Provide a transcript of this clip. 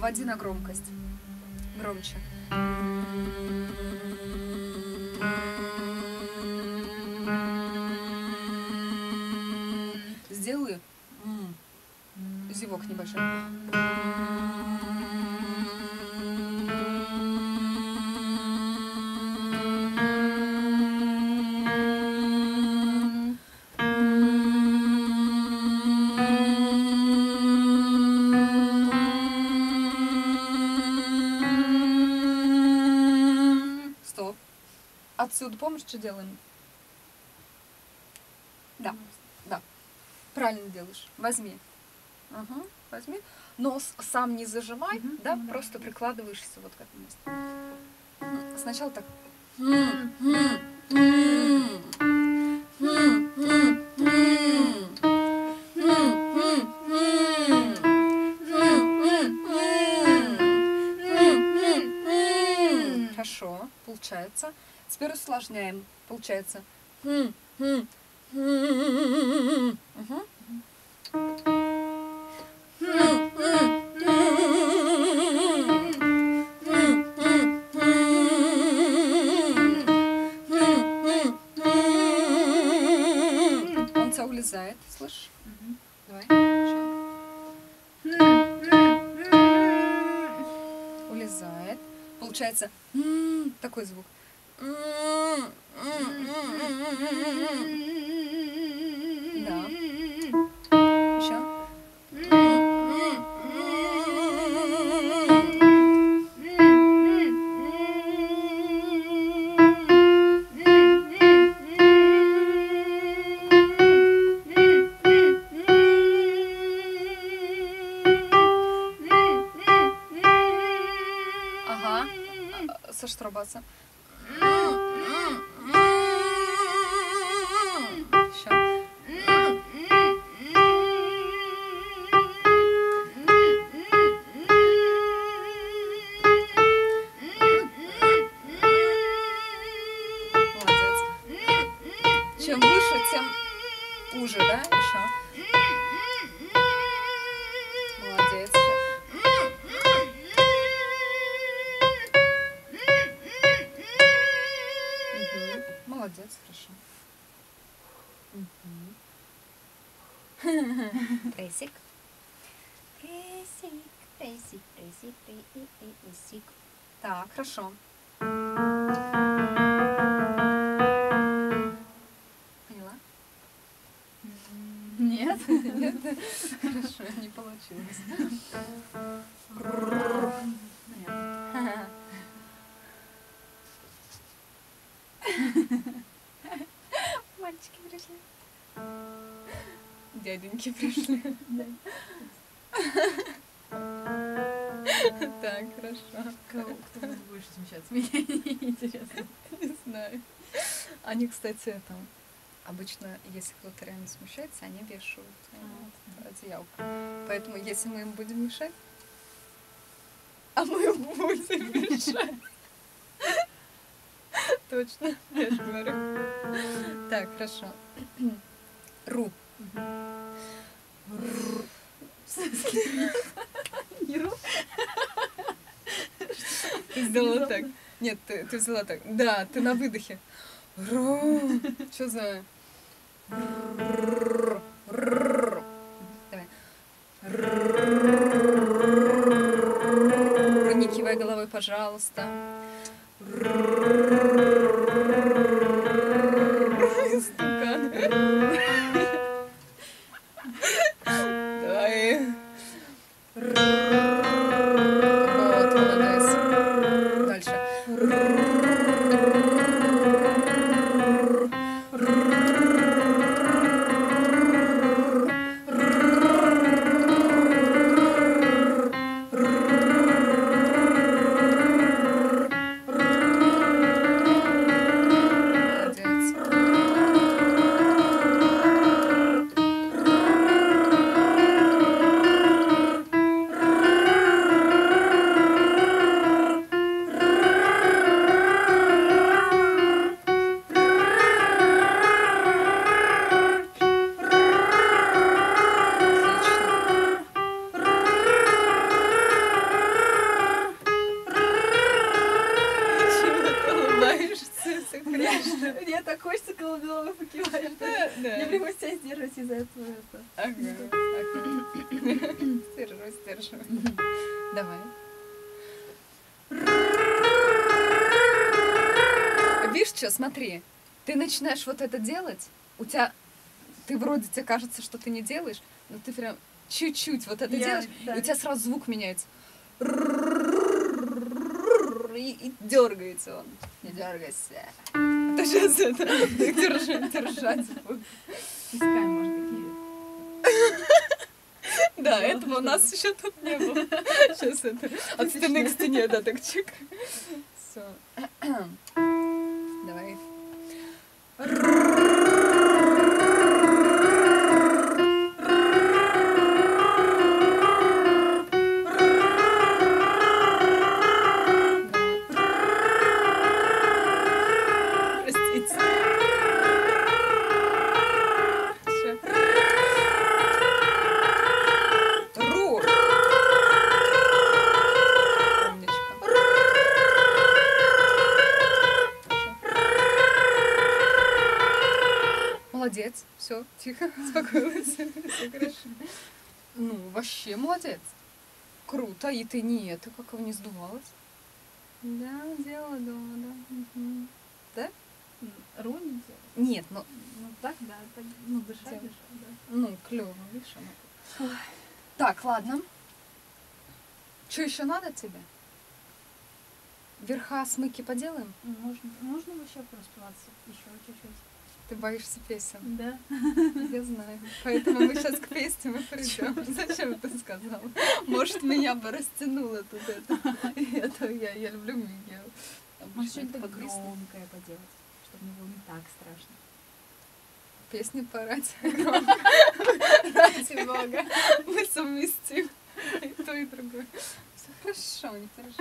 наводи на громкость. Громче. Сделай зевок небольшой. Стоп. Отсюда помнишь, что делаем? Да. Да. Правильно делаешь. Возьми. Угу, возьми. Нос сам не зажимай, да, просто прикладываешься вот к этому месту. Сначала так. Хорошо, получается. Теперь усложняем. Получается. Угу. Он тебя улезает, слышишь? Давай. Улезает. Получается такой звук. Да. Еще. Ага. Соштрубаться. Чем выше, тем уже, да? Еще. Молодец. Молодец, хорошо. Прессик. Прессик, прессик, прессик, прессик. Так, хорошо. Нет? Нет? Хорошо, не получилось. Мальчики пришли. Дяденьки пришли. Так, хорошо. Кто будет больше смущаться? Мне интересно. Не знаю. Они, кстати, там... Обычно, если кто-то реально смущается, они вешают одеялко. Поэтому, если мы им будем мешать, а мы им будем мешать. Точно, я же говорю. Так, хорошо. Ру. Не ру? Ты сделала так. Нет, ты взяла так. Да, ты на выдохе. Ру. Что за... Давай. Не кивай головой, пожалуйста. Стукан. Давай. Вот, молодец. Дальше. себя сдерживать из-за этого. Это. Ага. Стержу. Давай. Видишь, что, смотри, ты начинаешь вот это делать, ты вроде тебе кажется, что ты не делаешь, но ты прям чуть-чуть вот это делаешь, да. и у тебя сразу звук меняется. И дергается он. Не дергайся. Ты сейчас это держать звук. Искаем, может, какие. Да, этого у нас еще тут не было. Сейчас это от стены к стене, да, так чик. Все. Давай. Простите. Всё. Ру. Умничка. Молодец. Все, тихо, успокоилась. Все хорошо. Ну, вообще молодец. Круто. И ты как его не сдувалась? Да, делала дома, да. Мгм. Да? Ру не делать. Нет, ну, Ну так, да, так, ну дышать, Делать. да. ну клево, видишь, она. Так, ладно. Что еще надо тебе? Верха смыки поделаем? Ну, можно вообще проспаться еще чуть-чуть. Ты боишься песен. Да. Я знаю. Поэтому мы сейчас к песням и придем. Зачем ты сказала? Может, меня бы растянуло тут это. Я люблю Мигео. Может, что-нибудь громкое поделать, чтобы не было не так страшно. Песни порать громко. Ради Бога. Мы совместим и то, и другое. Все хорошо, не переживай.